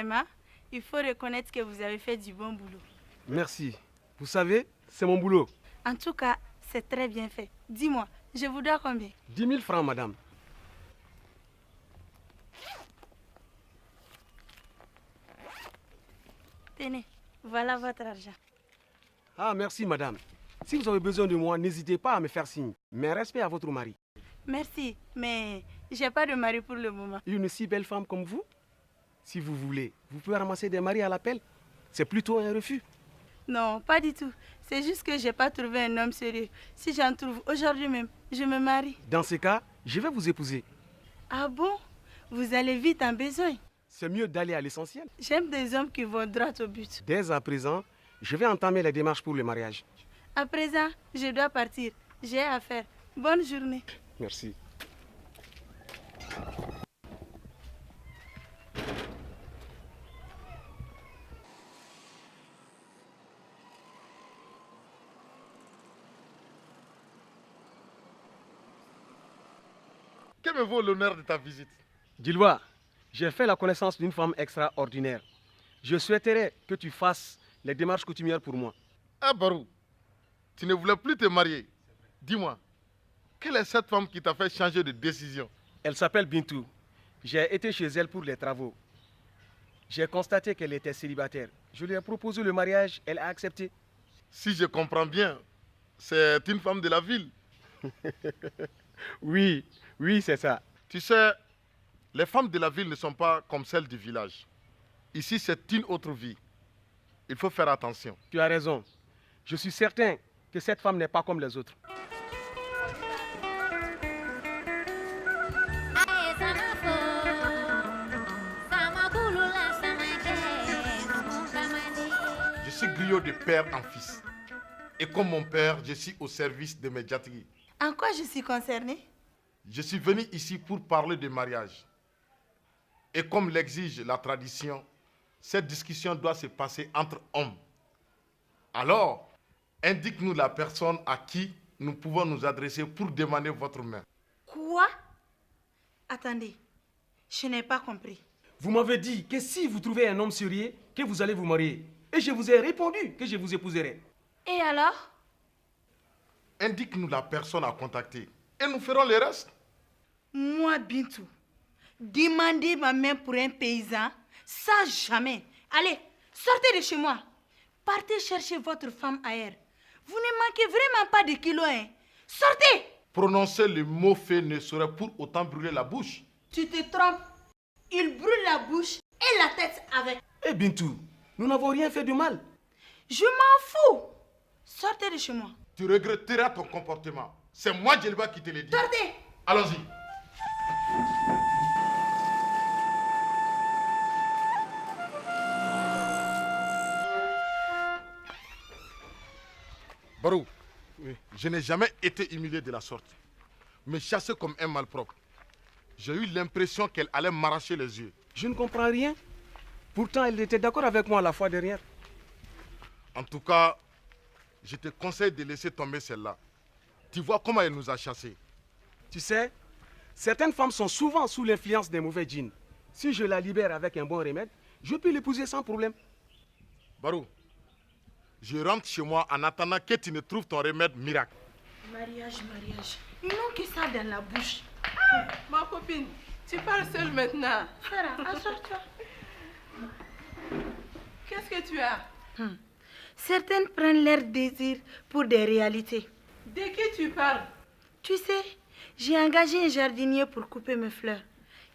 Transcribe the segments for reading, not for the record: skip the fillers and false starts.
Vraiment, il faut reconnaître que vous avez fait du bon boulot. Merci. Vous savez, c'est mon boulot. En tout cas, c'est très bien fait. Dis-moi, je vous dois combien? 10 000 francs, madame. Tenez, voilà votre argent. Ah, merci, madame. Si vous avez besoin de moi, n'hésitez pas à me faire signe. Mes respects à votre mari. Merci, mais j'ai pas de mari pour le moment. Une si belle femme comme vous, si vous voulez, vous pouvez ramasser des maris à l'appel. C'est plutôt un refus. Non, pas du tout. C'est juste que j'ai pas trouvé un homme sérieux. Si j'en trouve aujourd'hui même, je me marie. Dans ce cas, je vais vous épouser. Ah bon? Vous allez vite en besoin. C'est mieux d'aller à l'essentiel. J'aime des hommes qui vont droit au but. Dès à présent, je vais entamer les démarches pour le mariage. À présent, je dois partir. J'ai affaire. Bonne journée. Merci. Que me vaut l'honneur de ta visite? Dilwa, j'ai fait la connaissance d'une femme extraordinaire. Je souhaiterais que tu fasses les démarches coutumières pour moi. Ah Barou, tu ne voulais plus te marier. Dis-moi, quelle est cette femme qui t'a fait changer de décision? Elle s'appelle Bintou. J'ai été chez elle pour les travaux. J'ai constaté qu'elle était célibataire. Je lui ai proposé le mariage, elle a accepté. Si je comprends bien, c'est une femme de la ville. Oui, c'est ça. Tu sais, les femmes de la ville ne sont pas comme celles du village. Ici, c'est une autre vie. Il faut faire attention. Tu as raison. Je suis certain que cette femme n'est pas comme les autres. Je suis griot de père en fils. Et comme mon père, je suis au service de mes jatigi. En quoi je suis concernée? Je suis venu ici pour parler de mariage. Et comme l'exige la tradition, cette discussion doit se passer entre hommes. Alors, indique-nous la personne à qui nous pouvons nous adresser pour demander votre main. Quoi? Attendez, je n'ai pas compris. Vous m'avez dit que si vous trouvez un homme sérieux, que vous allez vous marier. Et je vous ai répondu que je vous épouserai. Et alors? Indique-nous la personne à contacter et nous ferons le reste. Moi, Bintou, demander ma main pour un paysan, ça jamais. Allez, sortez de chez moi. Partez chercher votre femme ailleurs. Vous ne manquez vraiment pas de kilos, hein. Sortez! Prononcer le mot fait ne saurait pour autant brûler la bouche. Tu te trompes. Il brûle la bouche et la tête avec. Eh Bintou, nous n'avons rien fait de mal. Je m'en fous. Sortez de chez moi. Tu regretteras ton comportement. C'est moi, Djeliba, qui te le dis. Sortez! Allons-y. Barou, oui, je n'ai jamais été humilié de la sorte. Me chasser comme un malpropre. J'ai eu l'impression qu'elle allait m'arracher les yeux. Je ne comprends rien. Pourtant, elle était d'accord avec moi la fois dernière. En tout cas, je te conseille de laisser tomber celle-là. Tu vois comment elle nous a chassés. Tu sais, certaines femmes sont souvent sous l'influence des mauvais djinns. Si je la libère avec un bon remède, je peux l'épouser sans problème. Barou, je rentre chez moi en attendant que tu ne trouves ton remède miracle. Mariage. Ils n'ont que ça dans la bouche. Ma copine, tu parles seule maintenant. Sarah, assure-toi. Qu'est-ce que tu as? Certaines prennent leur désir pour des réalités. De qui tu parles? Tu sais, j'ai engagé un jardinier pour couper mes fleurs.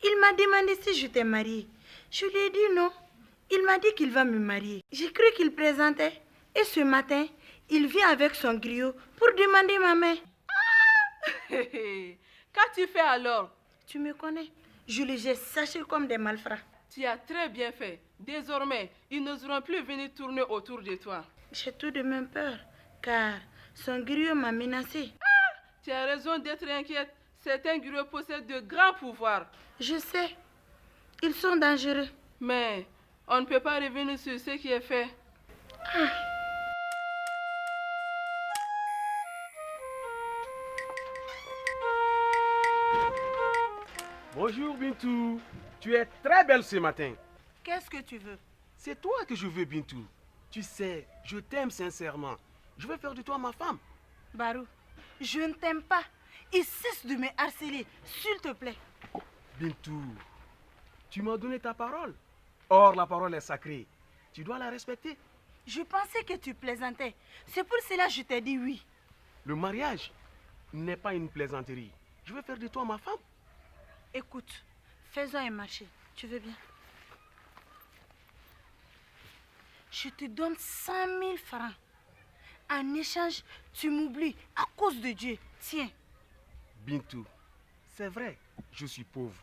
Il m'a demandé si je t'ai mariée. Je lui ai dit non. Il m'a dit qu'il va me marier. J'ai cru qu'il plaisantait. Et ce matin, il vient avec son griot pour demander ma main. Qu'as-tu fait alors? Tu me connais. Je les ai sachés comme des malfrats. Tu as très bien fait. Désormais, ils n'oseront plus venir tourner autour de toi. J'ai tout de même peur, car son griot m'a menacé. Tu as raison d'être inquiète. Certains griots possèdent de grands pouvoirs. Je sais. Ils sont dangereux. Mais on ne peut pas revenir sur ce qui est fait. Bonjour Bintou. Tu es très belle ce matin. Qu'est-ce que tu veux? C'est toi que je veux, Bintou. Tu sais, je t'aime sincèrement. Je veux faire de toi ma femme. Barou, je ne t'aime pas. Et cesse de me harceler, s'il te plaît. Bintou, tu m'as donné ta parole. Or, la parole est sacrée. Tu dois la respecter. Je pensais que tu plaisantais. C'est pour cela que je t'ai dit oui. Le mariage n'est pas une plaisanterie. Je veux faire de toi ma femme. Écoute, faisons un marché. Tu veux bien? Je te donne 100 000 francs. En échange, tu m'oublies à cause de Dieu. Tiens. Bintou, c'est vrai, je suis pauvre.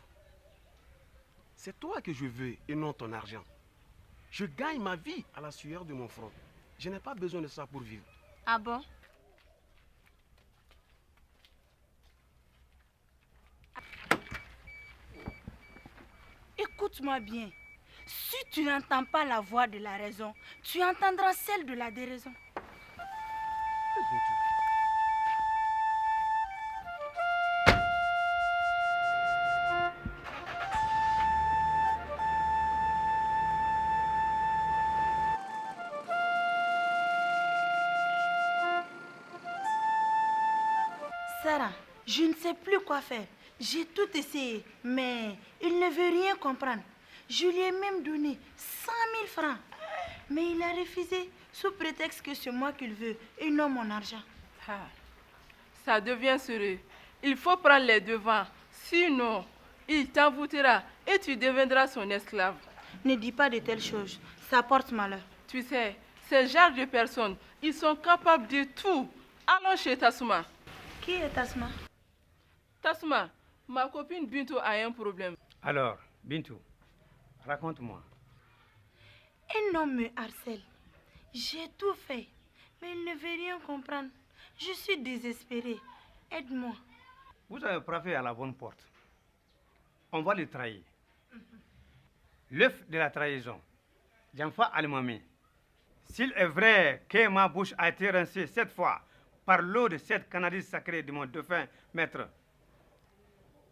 C'est toi que je veux et non ton argent. Je gagne ma vie à la sueur de mon front. Je n'ai pas besoin de ça pour vivre. Ah bon? Écoute-moi bien. Si tu n'entends pas la voix de la raison, tu entendras celle de la déraison. Sarah, je ne sais plus quoi faire. J'ai tout essayé, mais il ne veut rien comprendre. Je lui ai même donné 100 000 francs. Mais il a refusé sous prétexte que c'est moi qu'il veut et non mon argent. Ah, ça devient sérieux. Il faut prendre les devants. Sinon, il t'envoûtera et tu deviendras son esclave. Ne dis pas de telles choses. Ça porte malheur. Tu sais, ces genres de personnes, ils sont capables de tout. Allons chez Tassouma. Qui est Tasma? Tassouma, ma copine Bintou a un problème. Alors, Bintou, raconte-moi. Un homme me harcèle. J'ai tout fait, mais il ne veut rien comprendre. Je suis désespérée. Aide-moi. Vous avez frappé à la bonne porte. On va le trahir. L'œuf de la trahison. Janfa Almami. S'il est vrai que ma bouche a été rincée cette fois par l'eau de cette cannabis sacrée de mon défunt maître,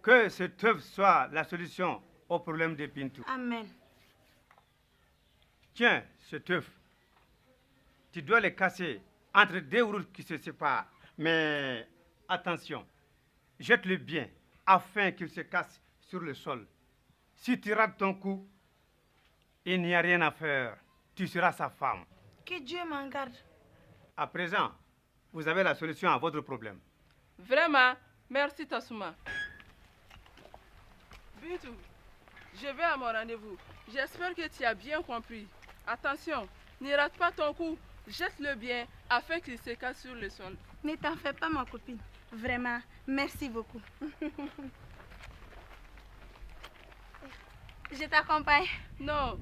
que cette œuvre soit la solution au problème de Bintou. Amen. Tiens, cet œuf, tu dois le casser entre deux routes qui se séparent. Mais attention, jette-le bien afin qu'il se casse sur le sol. Si tu rates ton coup, il n'y a rien à faire. Tu seras sa femme. Que Dieu m'en garde. À présent, vous avez la solution à votre problème. Vraiment, merci Tassouma. Bintou, je vais à mon rendez-vous. J'espère que tu as bien compris. Attention, ne rate pas ton coup. Jette-le bien afin qu'il se casse sur le sol. Ne t'en fais pas, ma copine. Vraiment, merci beaucoup. Je t'accompagne. Non,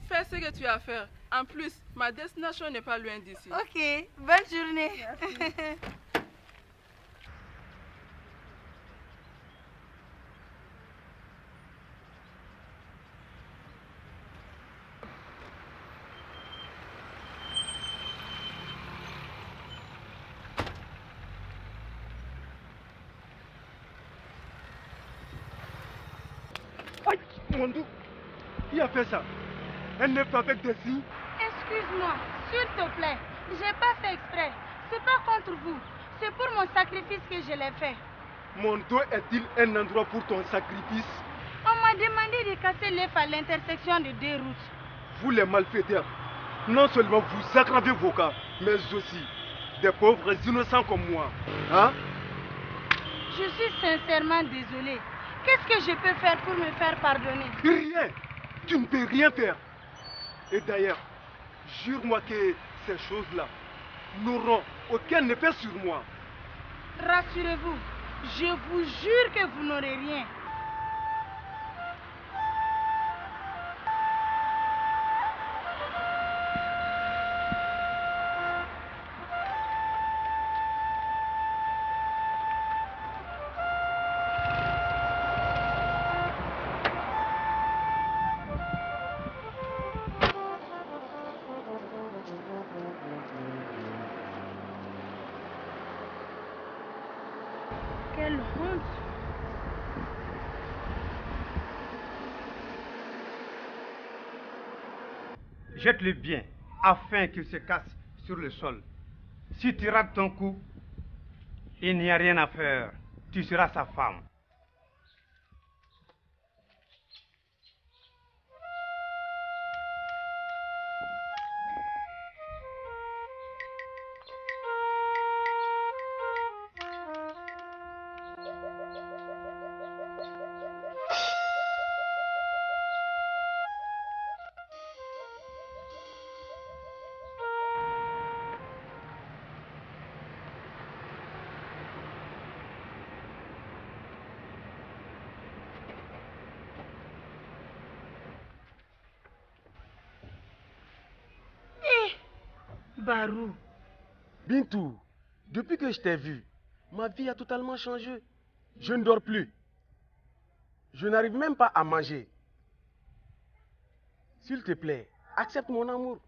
fais ce que tu as à faire. En plus, ma destination n'est pas loin d'ici. Ok, bonne journée. Aïe, mon Dieu, qui a fait ça? Elle n'est pas avec des signes. Excuse-moi, s'il te plaît. J'ai pas fait exprès. C'est pas contre vous. C'est pour mon sacrifice que je l'ai fait. Mon dos est-il un endroit pour ton sacrifice? On m'a demandé de casser l'œuf à l'intersection de deux routes. Vous les malfaiteurs, non seulement vous aggravez vos cas, mais aussi des pauvres innocents comme moi. Hein? Je suis sincèrement désolée. Qu'est-ce que je peux faire pour me faire pardonner? Rien. Tu ne peux rien faire. Et d'ailleurs, jure-moi que ces choses-là n'auront aucun effet sur moi. Rassurez-vous, je vous jure que vous n'aurez rien. Quelle honte! Jette-le bien, afin qu'il se casse sur le sol. Si tu rates ton coup, il n'y a rien à faire. Tu seras sa femme. Barou. Bintou, depuis que je t'ai vu, ma vie a totalement changé. Je ne dors plus. Je n'arrive même pas à manger. S'il te plaît, accepte mon amour.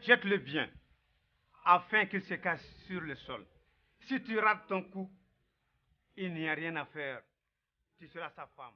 Jette-le bien, afin qu'il se casse sur le sol. Si tu rates ton coup, il n'y a rien à faire. Tu seras sa femme.